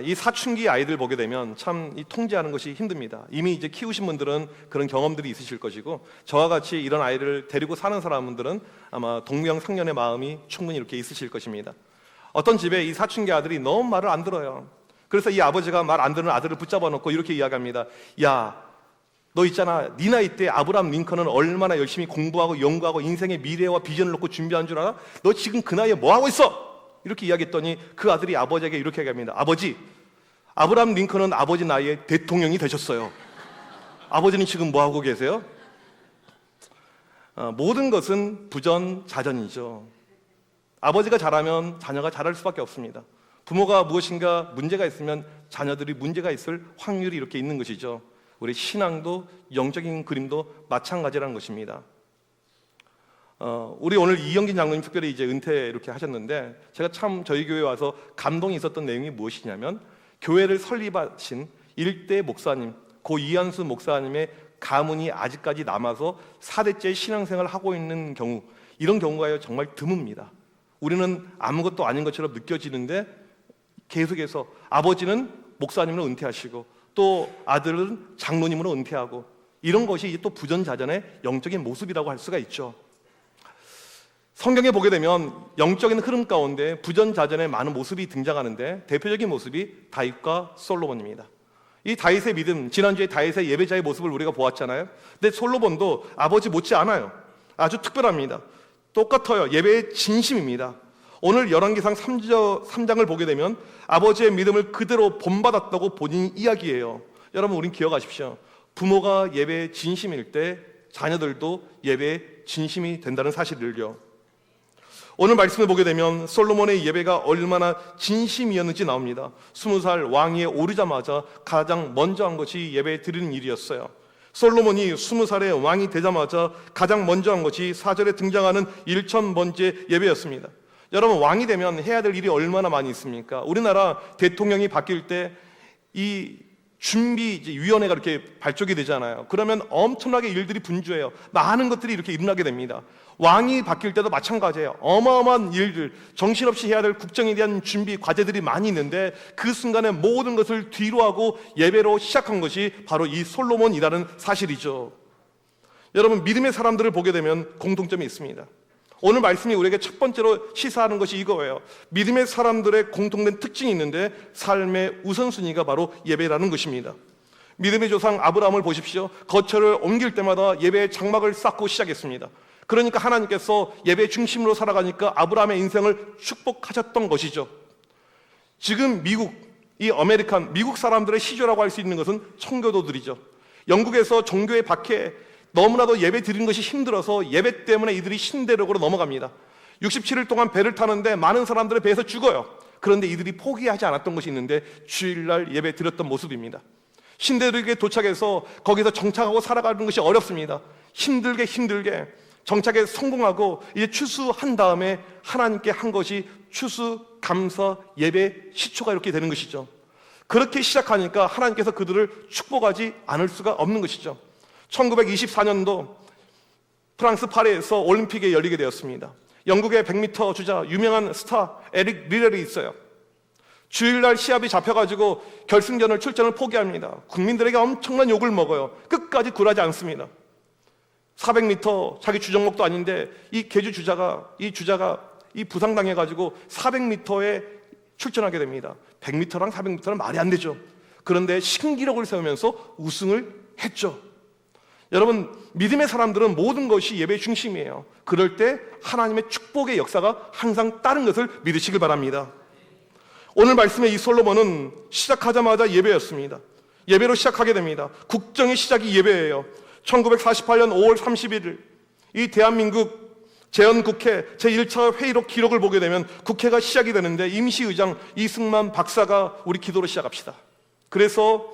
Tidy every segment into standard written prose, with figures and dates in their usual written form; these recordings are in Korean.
이 사춘기 아이들 보게 되면 참 이 통제하는 것이 힘듭니다. 이미 이제 키우신 분들은 그런 경험들이 있으실 것이고, 저와 같이 이런 아이를 데리고 사는 사람들은 아마 동명상련의 마음이 충분히 이렇게 있으실 것입니다. 어떤 집에 이 사춘기 아들이 너무 말을 안 들어요. 그래서 이 아버지가 말 안 듣는 아들을 붙잡아 놓고 이렇게 이야기합니다. 야, 너 있잖아, 네 나이 때 아브라함 링컨은 얼마나 열심히 공부하고 연구하고 인생의 미래와 비전을 놓고 준비한 줄 알아? 너 지금 그 나이에 뭐 하고 있어? 이렇게 이야기했더니 그 아들이 아버지에게 이렇게 얘기합니다. 아버지, 아브라함 링컨은 아버지 나이에 대통령이 되셨어요. 아버지는 지금 뭐 하고 계세요? 모든 것은 부전자전이죠. 아버지가 잘하면 자녀가 잘할 수밖에 없습니다. 부모가 무엇인가 문제가 있으면 자녀들이 문제가 있을 확률이 이렇게 있는 것이죠. 우리 신앙도 영적인 그림도 마찬가지라는 것입니다. 우리 오늘 이영진 장로님 특별히 이제 은퇴 이렇게 하셨는데, 제가 참 저희 교회에 와서 감동이 있었던 내용이 무엇이냐면, 교회를 설립하신 일대 목사님, 고 이한수 목사님의 가문이 아직까지 남아서 4대째 신앙생활을 하고 있는 경우, 이런 경우가 정말 드뭅니다. 우리는 아무것도 아닌 것처럼 느껴지는데 계속해서 아버지는 목사님으로 은퇴하시고 또 아들은 장로님으로 은퇴하고, 이런 것이 이제 또 부전자전의 영적인 모습이라고 할 수가 있죠. 성경에 보게 되면 영적인 흐름 가운데 부전자전의 많은 모습이 등장하는데, 대표적인 모습이 다윗과 솔로몬입니다. 이 다윗의 믿음, 지난주에 다윗의 예배자의 모습을 우리가 보았잖아요. 근데 솔로몬도 아버지 못지 않아요. 아주 특별합니다. 똑같아요. 예배의 진심입니다. 오늘 열왕기상 3장을 보게 되면 아버지의 믿음을 그대로 본받았다고 본인이 이야기해요. 여러분, 우린 기억하십시오. 부모가 예배의 진심일 때 자녀들도 예배의 진심이 된다는 사실을요. 오늘 말씀을 보게 되면 솔로몬의 예배가 얼마나 진심이었는지 나옵니다. 20살 왕위에 오르자마자 가장 먼저 한 것이 예배 드리는 일이었어요. 솔로몬이 20살에 왕이 되자마자 가장 먼저 한 것이 4절에 등장하는 1000번째 예배였습니다. 여러분, 왕이 되면 해야 될 일이 얼마나 많이 있습니까? 우리나라 대통령이 바뀔 때 이 준비위원회가 이렇게 발족이 되잖아요. 그러면 엄청나게 일들이 분주해요. 많은 것들이 이렇게 일어나게 됩니다. 왕이 바뀔 때도 마찬가지예요. 어마어마한 일들, 정신없이 해야 될 국정에 대한 준비 과제들이 많이 있는데, 그 순간에 모든 것을 뒤로하고 예배로 시작한 것이 바로 이 솔로몬이라는 사실이죠. 여러분, 믿음의 사람들을 보게 되면 공통점이 있습니다. 오늘 말씀이 우리에게 첫 번째로 시사하는 것이 이거예요. 믿음의 사람들의 공통된 특징이 있는데, 삶의 우선순위가 바로 예배라는 것입니다. 믿음의 조상 아브라함을 보십시오. 거처를 옮길 때마다 예배의 장막을 쌓고 시작했습니다. 그러니까 하나님께서 예배 중심으로 살아가니까 아브라함의 인생을 축복하셨던 것이죠. 지금 미국 사람들의 시조라고 할 수 있는 것은 청교도들이죠. 영국에서 종교의 박해에 너무나도 예배 드리는 것이 힘들어서 예배 때문에 이들이 신대륙으로 넘어갑니다. 67일 동안 배를 타는데 많은 사람들의 배에서 죽어요. 그런데 이들이 포기하지 않았던 것이 있는데, 주일날 예배 드렸던 모습입니다. 신대륙에 도착해서 거기서 정착하고 살아가는 것이 어렵습니다. 힘들게 정착에 성공하고 이제 추수한 다음에 하나님께 한 것이 추수, 감사, 예배, 시초가 이렇게 되는 것이죠. 그렇게 시작하니까 하나님께서 그들을 축복하지 않을 수가 없는 것이죠. 1924년도 프랑스 파리에서 올림픽이 열리게 되었습니다. 영국의 100m 주자 유명한 스타 에릭 리렐이 있어요. 주일날 시합이 잡혀가지고 결승전을 출전을 포기합니다. 국민들에게 엄청난 욕을 먹어요. 끝까지 굴하지 않습니다. 400m 자기 주종목도 아닌데 이 주자가 부상당해가지고 400m에 출전하게 됩니다. 100m랑 400m는 말이 안 되죠. 그런데 신기록을 세우면서 우승을 했죠. 여러분, 믿음의 사람들은 모든 것이 예배 중심이에요. 그럴 때 하나님의 축복의 역사가 항상 따른 것을 믿으시길 바랍니다. 오늘 말씀의 이 솔로몬은 시작하자마자 예배였습니다. 예배로 시작하게 됩니다. 국정의 시작이 예배예요. 1948년 5월 31일 이 대한민국 재헌국회 제1차 회의록 기록을 보게 되면 국회가 시작이 되는데, 임시의장 이승만 박사가 우리 기도로 시작합시다. 그래서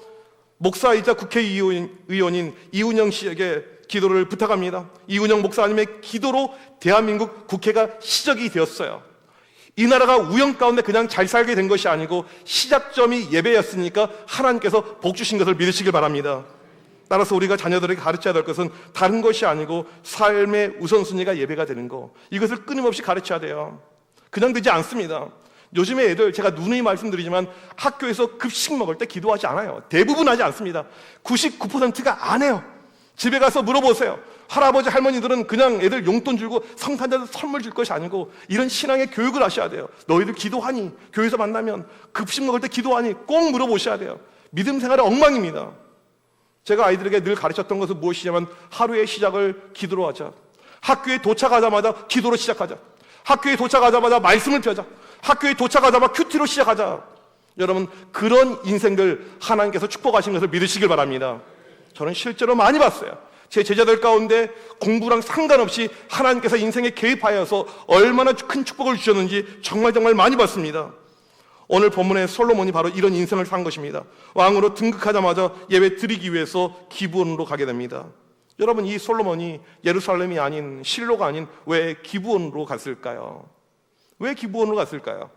목사이자 국회의원인 이훈영 씨에게 기도를 부탁합니다. 이훈영 목사님의 기도로 대한민국 국회가 시작이 되었어요. 이 나라가 우연 가운데 그냥 잘 살게 된 것이 아니고 시작점이 예배였으니까 하나님께서 복 주신 것을 믿으시길 바랍니다. 따라서 우리가 자녀들에게 가르쳐야 될 것은 다른 것이 아니고 삶의 우선순위가 예배가 되는 거, 이것을 끊임없이 가르쳐야 돼요. 그냥 되지 않습니다. 요즘에 애들, 제가 누누이 말씀드리지만 학교에서 급식 먹을 때 기도하지 않아요. 대부분 하지 않습니다. 99%가 안 해요. 집에 가서 물어보세요. 할아버지 할머니들은 그냥 애들 용돈 주고 성탄절 선물 줄 것이 아니고 이런 신앙의 교육을 하셔야 돼요. 너희들 기도하니? 교회에서 만나면 급식 먹을 때 기도하니? 꼭 물어보셔야 돼요. 믿음 생활의 엉망입니다. 제가 아이들에게 늘 가르쳤던 것은 무엇이냐면 하루의 시작을 기도로 하자. 학교에 도착하자마자 기도로 시작하자. 학교에 도착하자마자 말씀을 펴자. 학교에 도착하자마자 큐티로 시작하자. 여러분, 그런 인생들 하나님께서 축복하신 것을 믿으시길 바랍니다. 저는 실제로 많이 봤어요. 제 제자들 가운데 공부랑 상관없이 하나님께서 인생에 개입하여서 얼마나 큰 축복을 주셨는지 정말 많이 봤습니다. 오늘 본문의 솔로몬이 바로 이런 인생을 산 것입니다. 왕으로 등극하자마자 예배 드리기 위해서 기브온으로 가게 됩니다. 여러분, 이 솔로몬이 예루살렘이 아닌, 실로가 아닌 왜 기브온으로 갔을까요? 왜 기브온으로 갔을까요?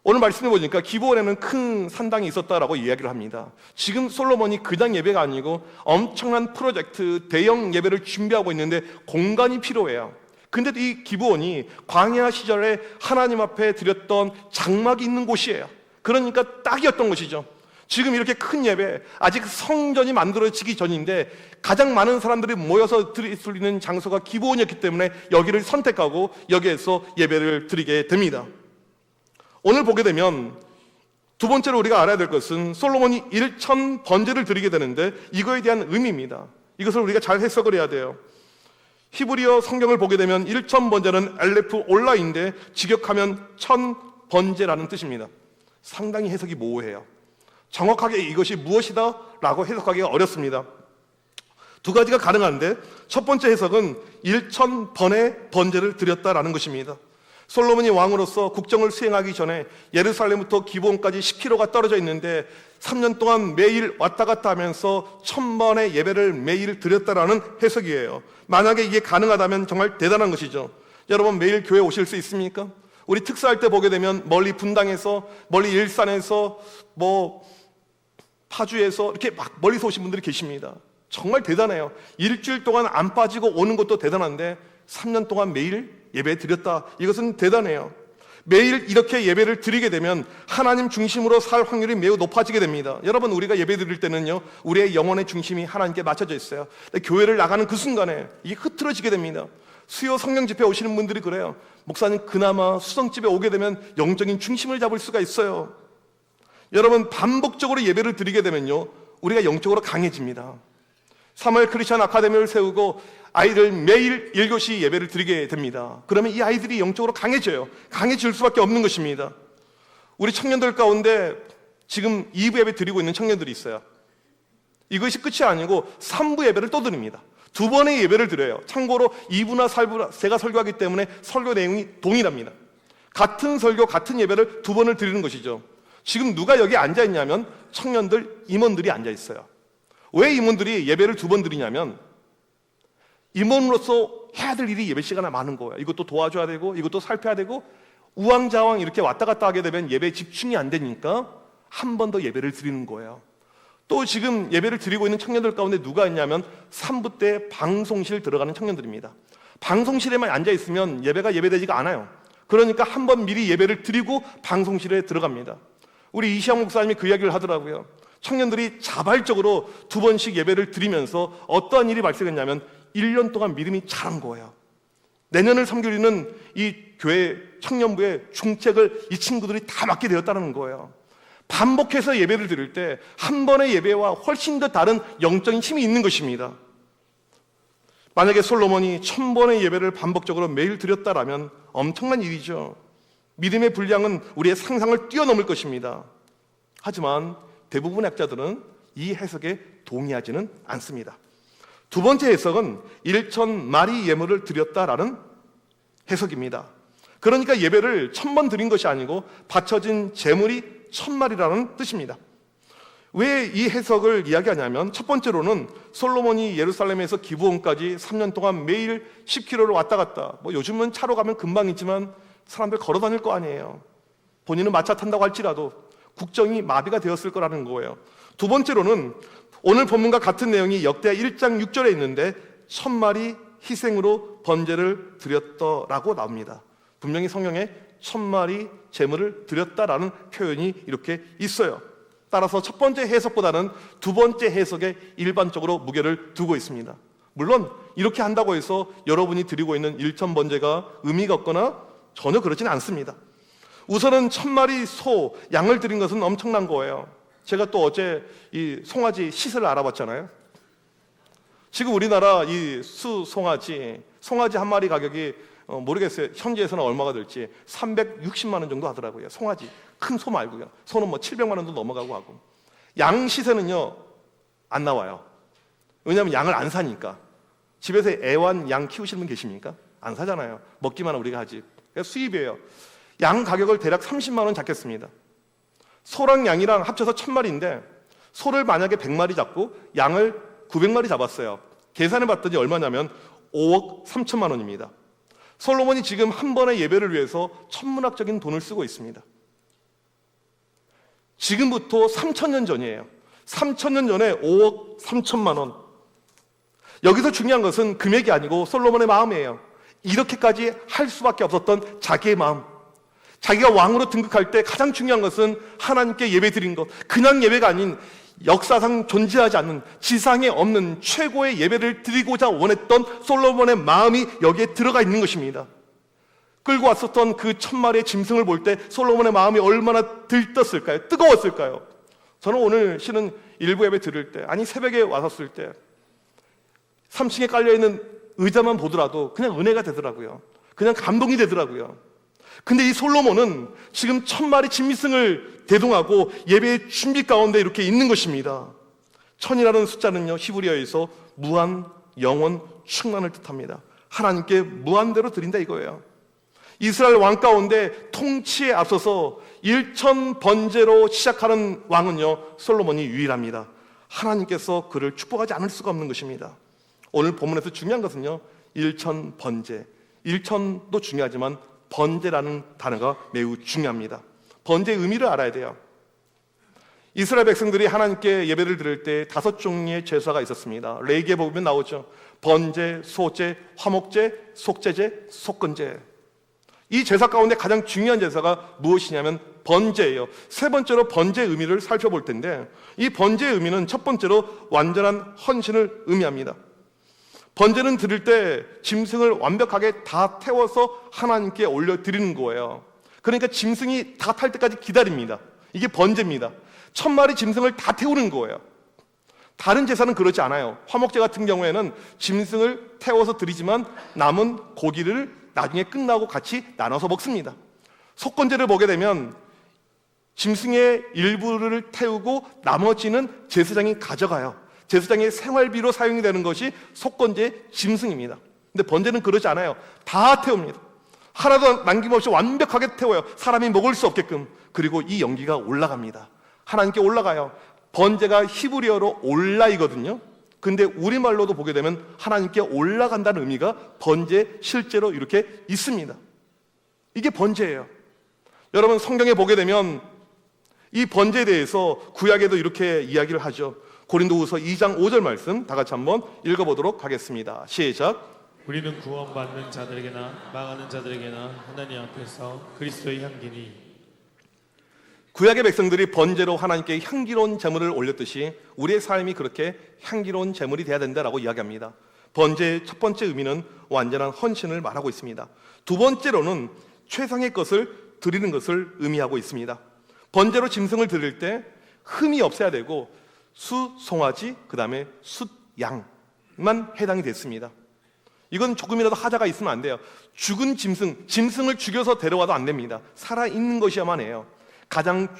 오늘 말씀해 보니까 기브온에는 큰 산당이 있었다라고 이야기를 합니다. 지금 솔로몬이 그냥 예배가 아니고 엄청난 프로젝트, 대형 예배를 준비하고 있는데 공간이 필요해요. 근데 이 기브온이 광야 시절에 하나님 앞에 드렸던 장막이 있는 곳이에요. 그러니까 딱이었던 것이죠. 지금 이렇게 큰 예배, 아직 성전이 만들어지기 전인데 가장 많은 사람들이 모여서 드릴 수 있는 장소가 기브온이었기 때문에 여기를 선택하고 여기에서 예배를 드리게 됩니다. 오늘 보게 되면 두 번째로 우리가 알아야 될 것은 솔로몬이 1천 번제를 드리게 되는데 이거에 대한 의미입니다. 이것을 우리가 잘 해석을 해야 돼요. 히브리어 성경을 보게 되면 1천 번제는 엘레프 올라인데 직역하면 천 번제라는 뜻입니다. 상당히 해석이 모호해요. 정확하게 이것이 무엇이다 라고 해석하기가 어렵습니다. 두 가지가 가능한데 첫 번째 해석은 1천 번의 번제를 드렸다라는 것입니다. 솔로몬이 왕으로서 국정을 수행하기 전에 예루살렘부터 기브온까지 10km가 떨어져 있는데 3년 동안 매일 왔다 갔다 하면서 1000번의 예배를 매일 드렸다라는 해석이에요. 만약에 이게 가능하다면 정말 대단한 것이죠. 여러분, 매일 교회 오실 수 있습니까? 우리 특사할 때 보게 되면 멀리 분당에서, 멀리 일산에서, 파주에서 이렇게 막 멀리서 오신 분들이 계십니다. 정말 대단해요. 일주일 동안 안 빠지고 오는 것도 대단한데 3년 동안 매일 예배 드렸다. 이것은 대단해요. 매일 이렇게 예배를 드리게 되면 하나님 중심으로 살 확률이 매우 높아지게 됩니다. 여러분, 우리가 예배 드릴 때는요, 우리의 영혼의 중심이 하나님께 맞춰져 있어요. 교회를 나가는 그 순간에 이게 흐트러지게 됩니다. 수요 성령 집회 오시는 분들이 그래요. 목사님, 그나마 수성집에 오게 되면 영적인 중심을 잡을 수가 있어요. 여러분, 반복적으로 예배를 드리게 되면요, 우리가 영적으로 강해집니다. 3월 크리스천 아카데미를 세우고 아이들 매일 1교시 예배를 드리게 됩니다. 그러면 이 아이들이 영적으로 강해져요. 강해질 수밖에 없는 것입니다. 우리 청년들 가운데 지금 2부 예배 드리고 있는 청년들이 있어요. 이것이 끝이 아니고 3부 예배를 또 드립니다. 두 번의 예배를 드려요. 참고로 2부나 3부 제가 설교하기 때문에 설교 내용이 동일합니다. 같은 설교, 같은 예배를 두 번을 드리는 것이죠. 지금 누가 여기 앉아 있냐면 청년들, 임원들이 앉아 있어요. 왜 임원들이 예배를 두 번 드리냐면 임원으로서 해야 될 일이 예배 시간에 많은 거예요. 이것도 도와줘야 되고 이것도 살펴야 되고 우왕좌왕 이렇게 왔다 갔다 하게 되면 예배에 집중이 안 되니까 한 번 더 예배를 드리는 거예요. 또 지금 예배를 드리고 있는 청년들 가운데 누가 있냐면 3부 때 방송실 들어가는 청년들입니다. 방송실에만 앉아 있으면 예배가 예배되지가 않아요. 그러니까 한 번 미리 예배를 드리고 방송실에 들어갑니다. 우리 이시영 목사님이 그 이야기를 하더라고요. 청년들이 자발적으로 두 번씩 예배를 드리면서 어떠한 일이 발생했냐면 1년 동안 믿음이 자란 거예요. 내년을 섬기는 이 교회 청년부의 중책을 이 친구들이 다 맡게 되었다는 거예요. 반복해서 예배를 드릴 때 한 번의 예배와 훨씬 더 다른 영적인 힘이 있는 것입니다. 만약에 솔로몬이 1000번의 예배를 반복적으로 매일 드렸다라면 엄청난 일이죠. 믿음의 분량은 우리의 상상을 뛰어넘을 것입니다. 하지만 대부분의 학자들은 이 해석에 동의하지는 않습니다. 두 번째 해석은 1000마리 예물을 드렸다라는 해석입니다. 그러니까 예배를 1000번 드린 것이 아니고 바쳐진 제물이 1000마리라는 뜻입니다. 왜 이 해석을 이야기하냐면 첫 번째로는 솔로몬이 예루살렘에서 기브온까지 3년 동안 매일 10km를 왔다 갔다, 요즘은 차로 가면 금방이지만 사람들 걸어 다닐 거 아니에요. 본인은 마차 탄다고 할지라도 국정이 마비가 되었을 거라는 거예요. 두 번째로는 오늘 본문과 같은 내용이 역대하 1장 6절에 있는데 1000마리 희생으로 번제를 드렸더라고 나옵니다. 분명히 성경에 1000마리 제물을 드렸다라는 표현이 이렇게 있어요. 따라서 첫 번째 해석보다는 두 번째 해석에 일반적으로 무게를 두고 있습니다. 물론 이렇게 한다고 해서 여러분이 드리고 있는 1000번제가 의미가 없거나 전혀 그렇지는 않습니다. 우선은 1000마리 소, 양을 드린 것은 엄청난 거예요. 제가 또 어제 이 송아지 시세를 알아봤잖아요. 지금 우리나라 이 송아지 한 마리 가격이 모르겠어요. 현지에서는 얼마가 될지 360만 원 정도 하더라고요. 송아지, 큰 소 말고요. 소는 뭐 700만 원도 넘어가고 하고. 양 시세는요 안 나와요. 왜냐하면 양을 안 사니까. 집에서 애완 양 키우시는 분 계십니까? 안 사잖아요. 먹기만 우리가 하지. 그래서 수입이에요. 양 가격을 대략 30만 원 잡겠습니다. 소랑 양이랑 합쳐서 1000마리인데 소를 만약에 100마리 잡고 양을 900마리 잡았어요. 계산해 봤더니 얼마냐면 5억 3천만 원입니다. 솔로몬이 지금 한 번의 예배를 위해서 천문학적인 돈을 쓰고 있습니다. 지금부터 3000년 전이에요. 3000년 전에 5억 3천만 원. 여기서 중요한 것은 금액이 아니고 솔로몬의 마음이에요. 이렇게까지 할 수밖에 없었던 자기의 마음. 자기가 왕으로 등극할 때 가장 중요한 것은 하나님께 예배 드린 것. 그냥 예배가 아닌 역사상 존재하지 않는, 지상에 없는 최고의 예배를 드리고자 원했던 솔로몬의 마음이 여기에 들어가 있는 것입니다. 끌고 왔었던 그 1000마리의 짐승을 볼 때 솔로몬의 마음이 얼마나 들떴을까요? 뜨거웠을까요? 저는 오늘 쉬는 일부 예배 드릴 때, 아니 새벽에 왔었을 때 3층에 깔려있는 의자만 보더라도 그냥 은혜가 되더라고요. 그냥 감동이 되더라고요. 근데 이 솔로몬은 지금 1000마리 짐승을 대동하고 예배의 준비 가운데 이렇게 있는 것입니다. 1000이라는 숫자는요 히브리어에서 무한, 영원, 충만을 뜻합니다. 하나님께 무한대로 드린다 이거예요. 이스라엘 왕 가운데 통치에 앞서서 1000번제로 시작하는 왕은요 솔로몬이 유일합니다. 하나님께서 그를 축복하지 않을 수가 없는 것입니다. 오늘 본문에서 중요한 것은요 1000번제, 1000도 중요하지만 번제라는 단어가 매우 중요합니다. 번제의 의미를 알아야 돼요. 이스라엘 백성들이 하나님께 예배를 드릴 때 5종류의 제사가 있었습니다. 레위기에 보면 나오죠. 번제, 소제, 화목제, 속제제, 속건제. 이 제사 가운데 가장 중요한 제사가 무엇이냐면 번제예요. 세 번째로 번제의 의미를 살펴볼 텐데 이 번제의 의미는 첫 번째로 완전한 헌신을 의미합니다. 번제는 드릴 때 짐승을 완벽하게 다 태워서 하나님께 올려드리는 거예요. 그러니까 짐승이 다 탈 때까지 기다립니다. 이게 번제입니다. 1000마리 짐승을 다 태우는 거예요. 다른 제사는 그렇지 않아요. 화목제 같은 경우에는 짐승을 태워서 드리지만 남은 고기를 나중에 끝나고 같이 나눠서 먹습니다. 속건제를 보게 되면 짐승의 일부를 태우고 나머지는 제사장이 가져가요. 제사장의 생활비로 사용이 되는 것이 속건제 짐승입니다. 근데 번제는 그러지 않아요. 다 태웁니다. 하나도 남김없이 완벽하게 태워요. 사람이 먹을 수 없게끔. 그리고 이 연기가 올라갑니다. 하나님께 올라가요. 번제가 히브리어로 올라이거든요. 근데 우리말로도 보게 되면 하나님께 올라간다는 의미가 번제 실제로 이렇게 있습니다. 이게 번제예요. 여러분 성경에 보게 되면 이 번제에 대해서 구약에도 이렇게 이야기를 하죠. 고린도후서 2장 5절 말씀 다 같이 한번 읽어보도록 하겠습니다. 시작. 우리는 구원받는 자들에게나 망하는 자들에게나 하나님 앞에서 그리스도의 향기니. 구약의 백성들이 번제로 하나님께 향기로운 제물을 올렸듯이 우리의 삶이 그렇게 향기로운 제물이 되어야 된다라고 이야기합니다. 번제의 첫 번째 의미는 완전한 헌신을 말하고 있습니다. 두 번째로는 최상의 것을 드리는 것을 의미하고 있습니다. 번제로 짐승을 드릴 때 흠이 없어야 되고 송아지, 그 다음에 양만 해당이 됐습니다. 이건 조금이라도 하자가 있으면 안 돼요. 죽은 짐승을 죽여서 데려와도 안 됩니다. 살아있는 것이야만 해요. 가장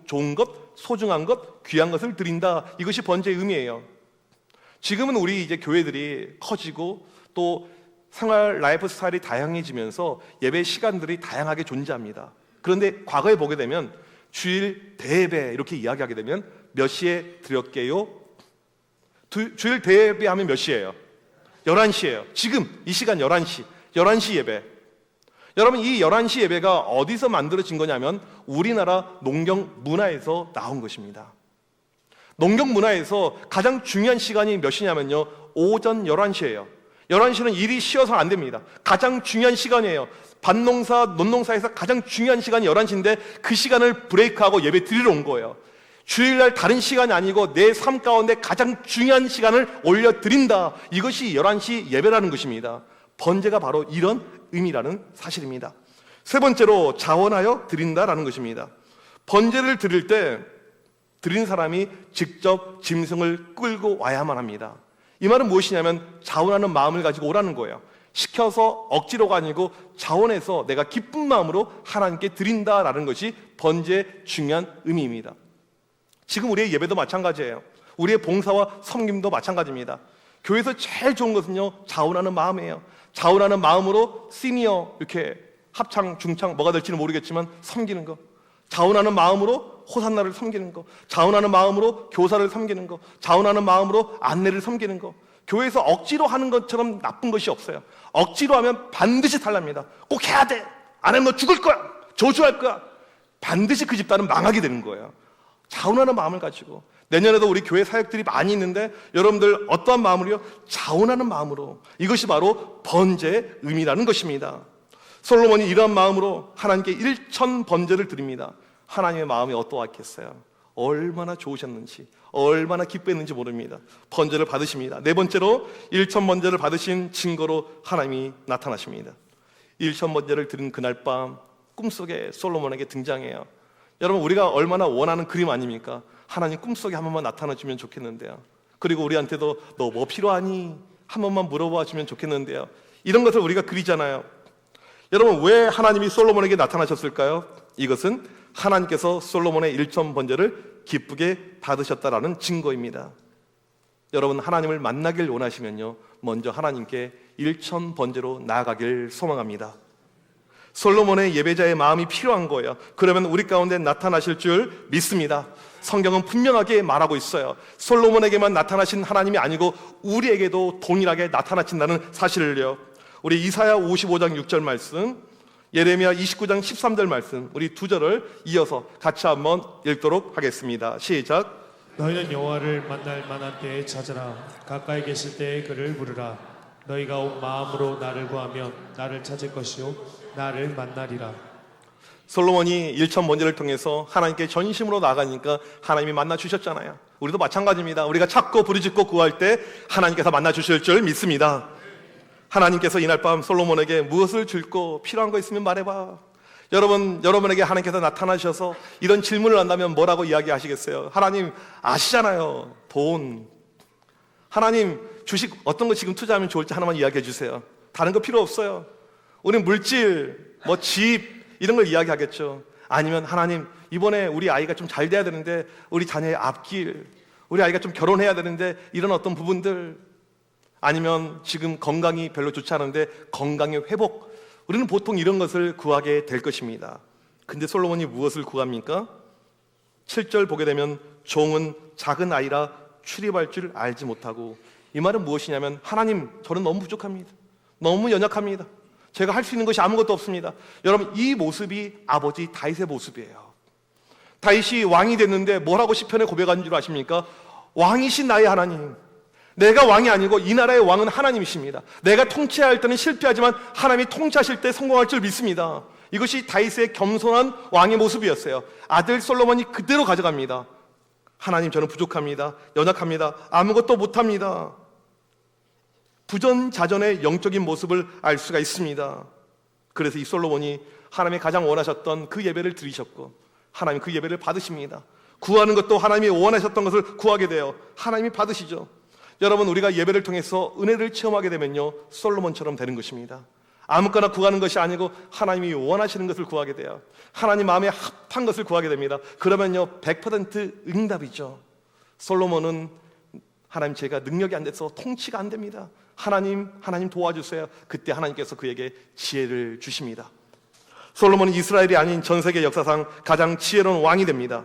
좋은 것, 소중한 것, 귀한 것을 드린다. 이것이 번제의 의미예요. 지금은 우리 이제 교회들이 커지고 또 생활 라이프 스타일이 다양해지면서 예배 시간들이 다양하게 존재합니다. 그런데 과거에 보게 되면 주일 대예배 이렇게 이야기하게 되면 몇 시에 드렸게요? 주일 대예배하면 몇 시예요? 11시예요. 지금 이 시간 11시 예배. 여러분 이 11시 예배가 어디서 만들어진 거냐면 우리나라 농경 문화에서 나온 것입니다. 농경 문화에서 가장 중요한 시간이 몇 시냐면요 오전 11시예요. 11시는 일이 쉬어서 안 됩니다. 가장 중요한 시간이에요. 밭농사, 논농사에서 가장 중요한 시간이 11시인데 그 시간을 브레이크하고 예배 드리러 온 거예요. 주일날 다른 시간이 아니고 내 삶 가운데 가장 중요한 시간을 올려드린다. 이것이 11시 예배라는 것입니다. 번제가 바로 이런 의미라는 사실입니다. 세 번째로 자원하여 드린다라는 것입니다. 번제를 드릴 때 드린 사람이 직접 짐승을 끌고 와야만 합니다. 이 말은 무엇이냐면 자원하는 마음을 가지고 오라는 거예요. 시켜서 억지로가 아니고 자원해서 내가 기쁜 마음으로 하나님께 드린다라는 것이 번제의 중요한 의미입니다. 지금 우리의 예배도 마찬가지예요. 우리의 봉사와 섬김도 마찬가지입니다. 교회에서 제일 좋은 것은요, 자원하는 마음이에요. 자원하는 마음으로 시니어 이렇게 합창, 중창 뭐가 될지는 모르겠지만 섬기는 거, 자원하는 마음으로 호산나를 섬기는 거, 자원하는 마음으로 교사를 섬기는 거, 자원하는 마음으로 안내를 섬기는 거. 교회에서 억지로 하는 것처럼 나쁜 것이 없어요. 억지로 하면 반드시 탈납니다. 꼭 해야 돼. 안 하면 너 죽을 거야. 저주할 거야. 반드시 그 집단은 망하게 되는 거예요. 자원하는 마음을 가지고 내년에도 우리 교회 사역들이 많이 있는데 여러분들 어떠한 마음으로요? 자원하는 마음으로. 이것이 바로 번제의 의미라는 것입니다. 솔로몬이 이러한 마음으로 하나님께 1천 번제를 드립니다. 하나님의 마음이 어떠했겠어요? 얼마나 좋으셨는지, 얼마나 기뻐했는지 모릅니다. 번제를 받으십니다. 네 번째로 1천 번제를 받으신 증거로 하나님이 나타나십니다. 1천 번제를 드린 그날 밤 꿈속에 솔로몬에게 등장해요. 여러분, 우리가 얼마나 원하는 그림 아닙니까? 하나님 꿈속에 한 번만 나타나주면 좋겠는데요. 그리고 우리한테도 너 뭐 필요하니? 한 번만 물어봐 주면 좋겠는데요. 이런 것을 우리가 그리잖아요. 여러분, 왜 하나님이 솔로몬에게 나타나셨을까요? 이것은 하나님께서 솔로몬의 1천 번제를 기쁘게 받으셨다라는 증거입니다. 여러분, 하나님을 만나길 원하시면요, 먼저 하나님께 1천 번제로 나아가길 소망합니다. 솔로몬의 예배자의 마음이 필요한 거예요. 그러면 우리 가운데 나타나실 줄 믿습니다. 성경은 분명하게 말하고 있어요. 솔로몬에게만 나타나신 하나님이 아니고 우리에게도 동일하게 나타나신다는 사실을요. 우리 이사야 55장 6절 말씀, 예레미야 29장 13절 말씀, 우리 두 절을 이어서 같이 한번 읽도록 하겠습니다. 시작. 너희는 여호와를 만날 만한 때에 찾으라. 가까이 계실 때에 그를 부르라. 너희가 온 마음으로 나를 구하면 나를 찾을 것이요 나를 만나리라. 솔로몬이 1천 번제를 통해서 하나님께 전심으로 나가니까 하나님이 만나 주셨잖아요. 우리도 마찬가지입니다. 우리가 찾고 부르짖고 구할 때 하나님께서 만나 주실 줄 믿습니다. 하나님께서 이날 밤 솔로몬에게 무엇을 줄고 필요한 거 있으면 말해봐. 여러분에게 하나님께서 나타나셔서 이런 질문을 한다면 뭐라고 이야기하시겠어요? 하나님 아시잖아요. 돈. 하나님 주식 어떤 거 지금 투자하면 좋을지 하나만 이야기해 주세요. 다른 거 필요 없어요. 우리는 물질, 뭐 집 이런 걸 이야기하겠죠. 아니면 하나님 이번에 우리 아이가 좀 잘 돼야 되는데 우리 자녀의 앞길, 우리 아이가 좀 결혼해야 되는데 이런 어떤 부분들, 아니면 지금 건강이 별로 좋지 않은데 건강의 회복, 우리는 보통 이런 것을 구하게 될 것입니다. 근데 솔로몬이 무엇을 구합니까? 7절 보게 되면 종은 작은 아이라 출입할 줄 알지 못하고, 이 말은 무엇이냐면 하나님 저는 너무 부족합니다. 너무 연약합니다. 제가 할 수 있는 것이 아무것도 없습니다. 여러분, 이 모습이 아버지 다윗의 모습이에요. 다윗이 왕이 됐는데 뭐라고 시편에 고백한 줄 아십니까? 왕이신 나의 하나님, 내가 왕이 아니고 이 나라의 왕은 하나님이십니다. 내가 통치해야 할 때는 실패하지만 하나님이 통치하실 때 성공할 줄 믿습니다. 이것이 다윗의 겸손한 왕의 모습이었어요. 아들 솔로몬이 그대로 가져갑니다. 하나님 저는 부족합니다. 연약합니다. 아무것도 못합니다. 부전자전의 영적인 모습을 알 수가 있습니다. 그래서 이 솔로몬이 하나님이 가장 원하셨던 그 예배를 드리셨고 하나님 그 예배를 받으십니다. 구하는 것도 하나님이 원하셨던 것을 구하게 돼요. 하나님이 받으시죠. 여러분, 우리가 예배를 통해서 은혜를 체험하게 되면요, 솔로몬처럼 되는 것입니다. 아무거나 구하는 것이 아니고 하나님이 원하시는 것을 구하게 돼요. 하나님 마음에 합한 것을 구하게 됩니다. 그러면요 100% 응답이죠. 솔로몬은 하나님 제가 능력이 안 돼서 통치가 안 됩니다. 하나님 도와주세요. 그때 하나님께서 그에게 지혜를 주십니다. 솔로몬은 이스라엘이 아닌 전 세계 역사상 가장 지혜로운 왕이 됩니다.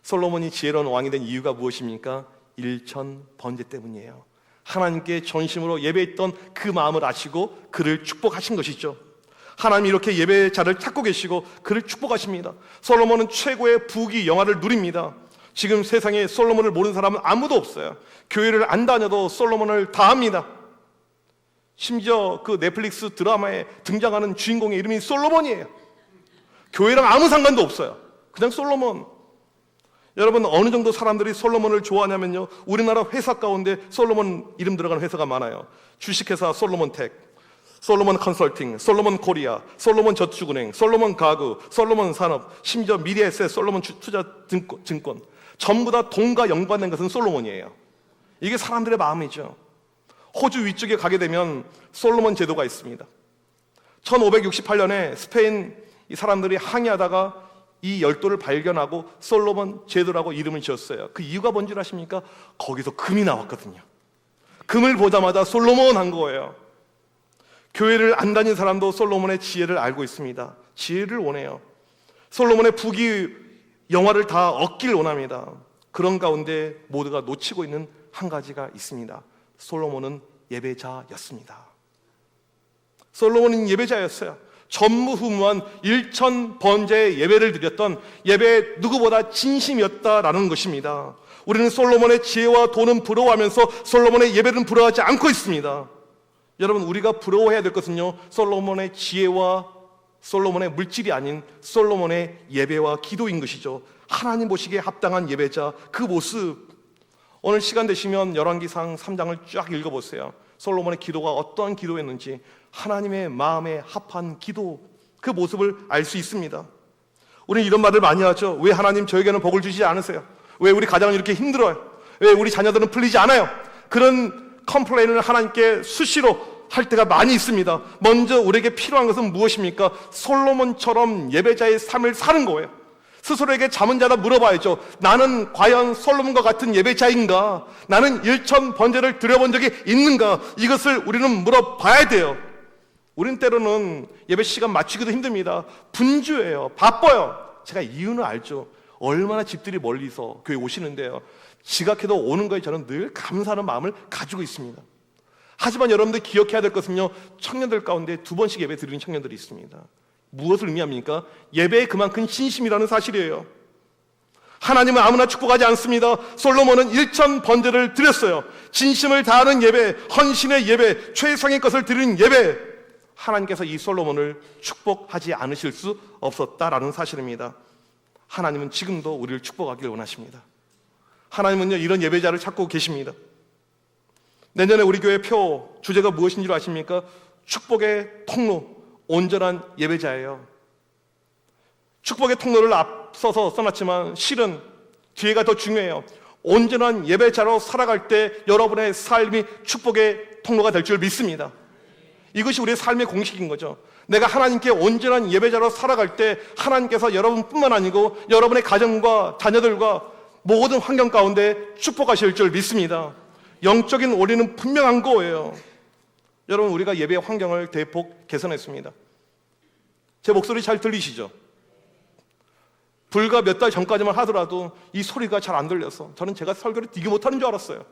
솔로몬이 지혜로운 왕이 된 이유가 무엇입니까? 1천 번제 때문이에요. 하나님께 전심으로 예배했던 그 마음을 아시고 그를 축복하신 것이죠. 하나님이 이렇게 예배자를 찾고 계시고 그를 축복하십니다. 솔로몬은 최고의 부귀 영화를 누립니다. 지금 세상에 솔로몬을 모르는 사람은 아무도 없어요. 교회를 안 다녀도 솔로몬을 다 압니다. 심지어 그 넷플릭스 드라마에 등장하는 주인공의 이름이 솔로몬이에요. 교회랑 아무 상관도 없어요. 그냥 솔로몬. 여러분, 어느 정도 사람들이 솔로몬을 좋아하냐면요, 우리나라 회사 가운데 솔로몬 이름 들어가는 회사가 많아요. 주식회사 솔로몬텍, 솔로몬 컨설팅, 솔로몬 코리아, 솔로몬 저축은행, 솔로몬 가구, 솔로몬 산업, 심지어 미래에셋, 솔로몬 투자 증권, 전부 다 돈과 연관된 것은 솔로몬이에요. 이게 사람들의 마음이죠. 호주 위쪽에 가게 되면 솔로몬 제도가 있습니다. 1568년에 스페인 이 사람들이 항해하다가 이 열도를 발견하고 솔로몬 제도라고 이름을 지었어요. 그 이유가 뭔지 아십니까? 거기서 금이 나왔거든요. 금을 보자마자 솔로몬 한 거예요. 교회를 안 다닌 사람도 솔로몬의 지혜를 알고 있습니다. 지혜를 원해요. 솔로몬의 부귀 영화를 다 얻길 원합니다. 그런 가운데 모두가 놓치고 있는 한 가지가 있습니다. 솔로몬은 예배자였습니다. 솔로몬은 예배자였어요. 전무후무한 1000번제의 예배를 드렸던 예배의 누구보다 진심이었다라는 것입니다. 우리는 솔로몬의 지혜와 돈은 부러워하면서 솔로몬의 예배는 부러워하지 않고 있습니다. 여러분, 우리가 부러워해야 될 것은요, 솔로몬의 지혜와 솔로몬의 물질이 아닌 솔로몬의 예배와 기도인 것이죠. 하나님 보시기에 합당한 예배자, 그 모습. 오늘 시간 되시면 열왕기상 3장을 쫙 읽어보세요. 솔로몬의 기도가 어떠한 기도였는지, 하나님의 마음에 합한 기도, 그 모습을 알 수 있습니다. 우리는 이런 말을 많이 하죠. 왜 하나님 저에게는 복을 주시지 않으세요? 왜 우리 가정은 이렇게 힘들어요? 왜 우리 자녀들은 풀리지 않아요? 그런 컴플레인을 하나님께 수시로 할 때가 많이 있습니다. 먼저 우리에게 필요한 것은 무엇입니까? 솔로몬처럼 예배자의 삶을 사는 거예요. 스스로에게 잠은 자다 물어봐야죠. 나는 과연 솔로몬과 같은 예배자인가? 나는 1000번제를 드려본 적이 있는가? 이것을 우리는 물어봐야 돼요. 우린 때로는 예배 시간 맞추기도 힘듭니다. 분주해요. 바빠요. 제가 이유는 알죠. 얼마나 집들이 멀리서 교회 오시는데요, 지각해도 오는 거에 저는 늘 감사하는 마음을 가지고 있습니다. 하지만 여러분들 기억해야 될 것은요, 청년들 가운데 2번씩 예배 드리는 청년들이 있습니다. 무엇을 의미합니까? 예배에 그만큼 신심이라는 사실이에요. 하나님은 아무나 축복하지 않습니다. 솔로몬은 1000번제를 드렸어요. 진심을 다하는 예배, 헌신의 예배, 최상의 것을 드리는 예배, 하나님께서 이 솔로몬을 축복하지 않으실 수 없었다라는 사실입니다. 하나님은 지금도 우리를 축복하기를 원하십니다. 하나님은요, 이런 예배자를 찾고 계십니다. 내년에 우리 교회 표 주제가 무엇인 줄 아십니까? 축복의 통로, 온전한 예배자예요. 축복의 통로를 앞서서 써놨지만 실은 뒤에가 더 중요해요. 온전한 예배자로 살아갈 때 여러분의 삶이 축복의 통로가 될 줄 믿습니다. 이것이 우리의 삶의 공식인 거죠. 내가 하나님께 온전한 예배자로 살아갈 때 하나님께서 여러분뿐만 아니고 여러분의 가정과 자녀들과 모든 환경 가운데 축복하실 줄 믿습니다. 영적인 원리는 분명한 거예요. 여러분, 우리가 예배 환경을 대폭 개선했습니다. 제 목소리 잘 들리시죠? 불과 몇 달 전까지만 하더라도 이 소리가 잘 안 들려서 저는 제가 설교를 되게 못하는 줄 알았어요.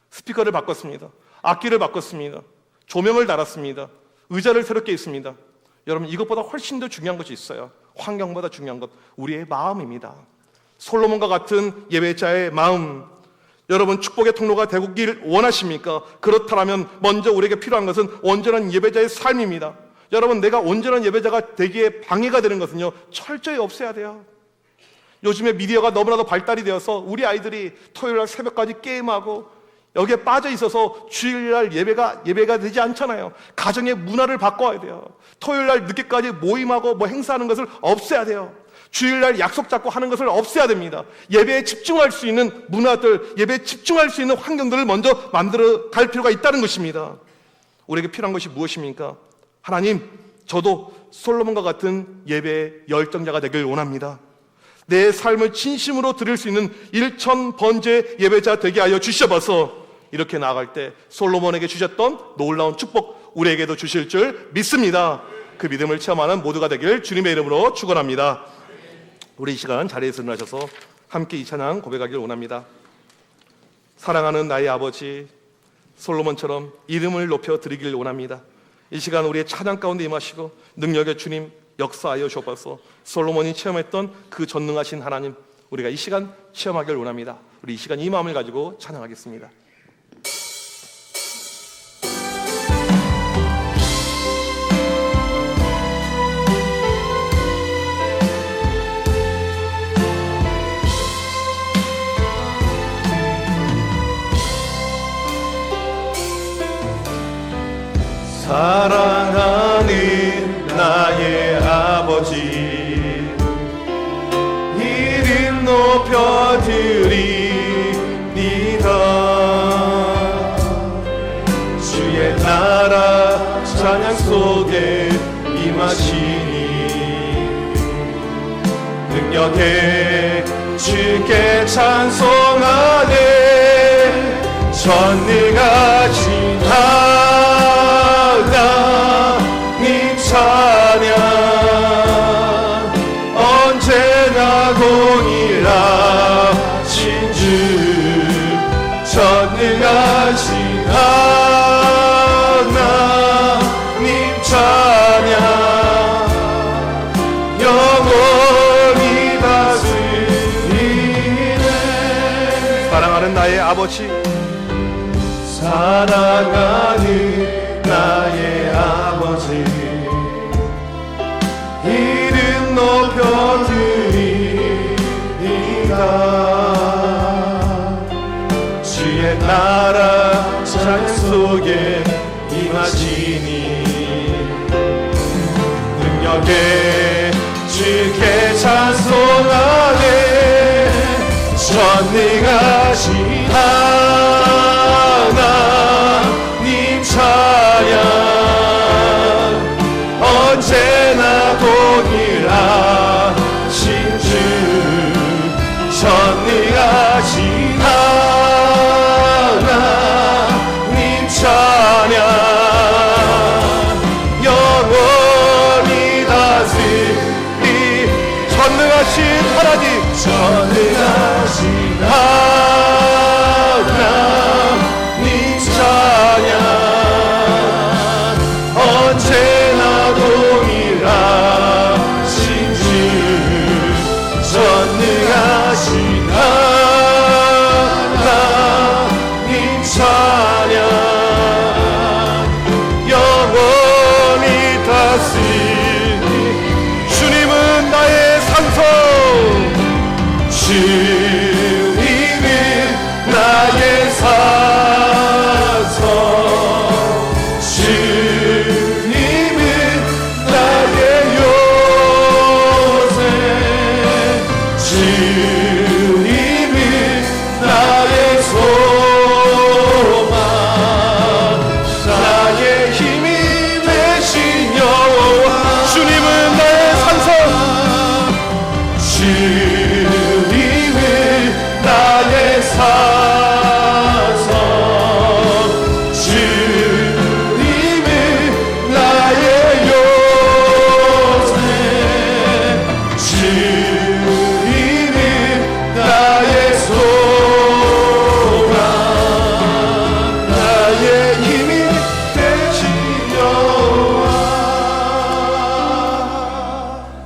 스피커를 바꿨습니다. 악기를 바꿨습니다. 조명을 달았습니다. 의자를 새롭게 했습니다. 여러분, 이것보다 훨씬 더 중요한 것이 있어요. 환경보다 중요한 것, 우리의 마음입니다. 솔로몬과 같은 예배자의 마음, 여러분 축복의 통로가 되길 원하십니까? 그렇다면 먼저 우리에게 필요한 것은 온전한 예배자의 삶입니다. 여러분, 내가 온전한 예배자가 되기에 방해가 되는 것은요, 철저히 없애야 돼요. 요즘에 미디어가 너무나도 발달이 되어서 우리 아이들이 토요일날 새벽까지 게임하고 여기에 빠져 있어서 주일날 예배가 되지 않잖아요. 가정의 문화를 바꿔야 돼요. 토요일날 늦게까지 모임하고 뭐 행사하는 것을 없애야 돼요. 주일날 약속 잡고 하는 것을 없애야 됩니다. 예배에 집중할 수 있는 문화들, 예배에 집중할 수 있는 환경들을 먼저 만들어 갈 필요가 있다는 것입니다. 우리에게 필요한 것이 무엇입니까? 하나님, 저도 솔로몬과 같은 예배의 열정자가 되길 원합니다. 내 삶을 진심으로 드릴 수 있는 1000번제 예배자 되게 하여 주셔서 이렇게 나아갈 때 솔로몬에게 주셨던 놀라운 축복 우리에게도 주실 줄 믿습니다. 그 믿음을 체험하는 모두가 되길 주님의 이름으로 축원합니다. 우리 이 시간 자리에서 일어나셔서 함께 이 찬양 고백하기를 원합니다. 사랑하는 나의 아버지, 솔로몬처럼 이름을 높여 드리길 원합니다. 이 시간 우리의 찬양 가운데 임하시고 능력의 주님 역사하여 주옵소서. 솔로몬이 체험했던 그 전능하신 하나님, 우리가 이 시간 체험하기를 원합니다. 우리 이 시간 이 마음을 가지고 찬양하겠습니다. 사랑하는 나의 아버지, 이름 높여드리니다. 주의 나라 찬양 속에 임하시니 능력에 주께 찬송하네. 전능하신 하나님 찬양 언제나 동일하신 주. 전능하신 하나님 찬양 영원히 다스리네. 사랑하는 나의 아버지, 사랑하는 나의 아버지, 이름 높여드리리다. 주의 나라 찬양 속에 임하시니 능력에 주께 찬송하네. 전능하신 하나님 찬양 언제나 동일하신 주. 전능하신 하나님 찬양 영원히 다스리. 전능하신 하나님, 전능하신 하나님 찬양 언제나 동일하신 주. 전능하신 하나님 찬양 영원히 다스리. 주님은 나의 산성, 주님은 나의 산성, 주님은 나의 요새, 주님은 나의 소망, 나의 힘이 되신 여호와. 주님은 나의 산성, 주님은 나의 산성, 주님은 나의 요새, 주님은 나의 소망, 나의 힘이 되신 여호와.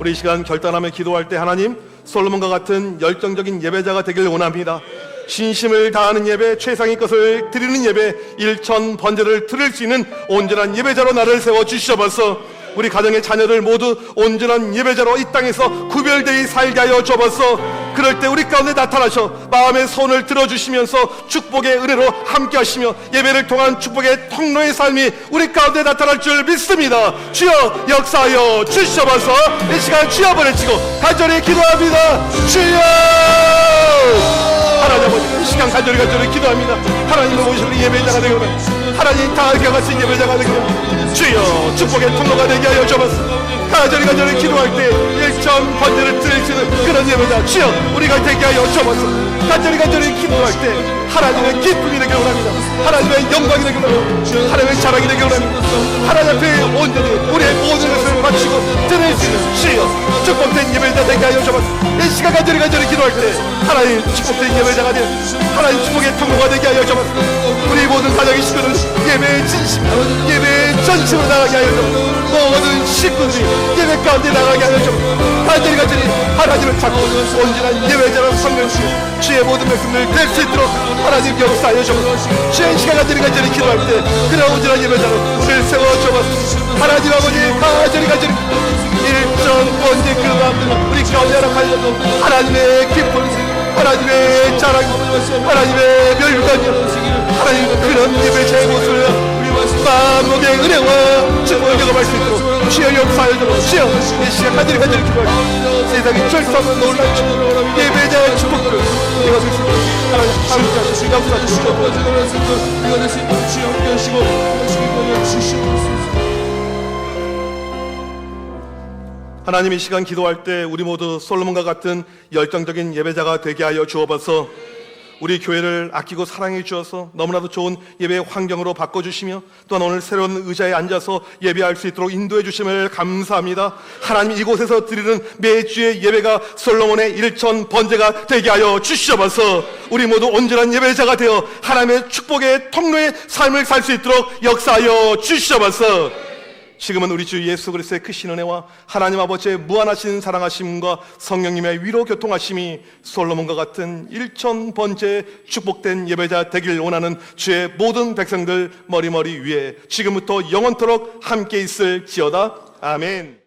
우리 이 시간 결단하며 기도할 때 하나님, 솔로몬과 같은 열정적인 예배자가 되길 원합니다. 신심을 다하는 예배, 최상의 것을 드리는 예배, 일천 번제를 드릴 수 있는 온전한 예배자로 나를 세워주시옵소서. 우리 가정의 자녀들 모두 온전한 예배자로 이 땅에서 구별되이 살게 하여 주옵소서. 그럴 때 우리 가운데 나타나셔 마음의 손을 들어주시면서 축복의 은혜로 함께 하시며 예배를 통한 축복의 통로의 삶이 우리 가운데 나타날 줄 믿습니다. 주여 역사하여 주시옵소서. 이 시간 주여 앞을 치고 간절히 기도합니다. 주여 하나님 아버지, 이 시간 간절히 기도합니다. 하나님을 모시는 예배자가 되게 하라. 하나님 다 같은 예배자가 되게 하라. 주여 축복의 통로가 되게 하여 주옵소서. 간절히 기도할 때 일천 번제를 드릴 수 있는 그런 예배자 주여 우리가 되게 하여 주옵소서. 간절히 기도할 때 하나님의 기쁨이 되길 원합니다. 하나님의 영광이 되길 원합니다. 하나님의 자랑이 되길 원합니다. 하나님 앞에 온전히 우리의 모든 것을 바치고 드릴 수 있는 주여 축복된 예배자 되게 하여 주옵소서. 이 시간 간절히 기도할 때 하나님 축복된 예배자가 되어 하나님 축복의 통로가 되게 하여 주옵소서. 우리 모든 가정의 식구들 예배의 진심, 예배의 전심으로 나가게 하여 주옵소서. 모든 식구들이 예배 가운데 나가게 하여 주옵소서. 간절히 하나님을 찾고 온전한 예배자로 성령시고 주의 모든 말씀을 될 수 있도록 하나님 역사하여 주옵소서. 주의 시간 간절히 기도할 때 그런 온전한 예배자로 우리를 세워 주옵소서. 하나님 아버지 간절히 일전 번째 그 마음들 우리 가운데 하나님도 하나님의 기쁨, 하나님의 자랑, 하나님의 멸관이요 하나님 그런 예배자의 모습을 우리 만복의 은혜와 축복을 경험할 수 있도록 주여 역사하여 주옵소서. 주여 이 시간 하늘이 기도하시고 세상이 절성한 놀라운 예배자의 축복을 이것을 하나님 함께하시고 역사하여 주옵소서. 하나님 이 시간 기도할 때 우리 모두 솔로몬과 같은 열정적인 예배자가 되게 하여 주옵소서. 우리 교회를 아끼고 사랑해 주셔서 너무나도 좋은 예배의 환경으로 바꿔주시며 또한 오늘 새로운 의자에 앉아서 예배할 수 있도록 인도해 주심을 감사합니다. 하나님 이곳에서 드리는 매주의 예배가 솔로몬의 일천 번제가 되게 하여 주시옵소서. 우리 모두 온전한 예배자가 되어 하나님의 축복의 통로의 삶을 살 수 있도록 역사하여 주시옵소서. 지금은 우리 주 예수 그리스도의 크신 은혜와 하나님 아버지의 무한하신 사랑하심과 성령님의 위로 교통하심이 솔로몬과 같은 일천 번째 축복된 예배자 되길 원하는 주의 모든 백성들 머리머리 위에 지금부터 영원토록 함께 있을지어다. 아멘.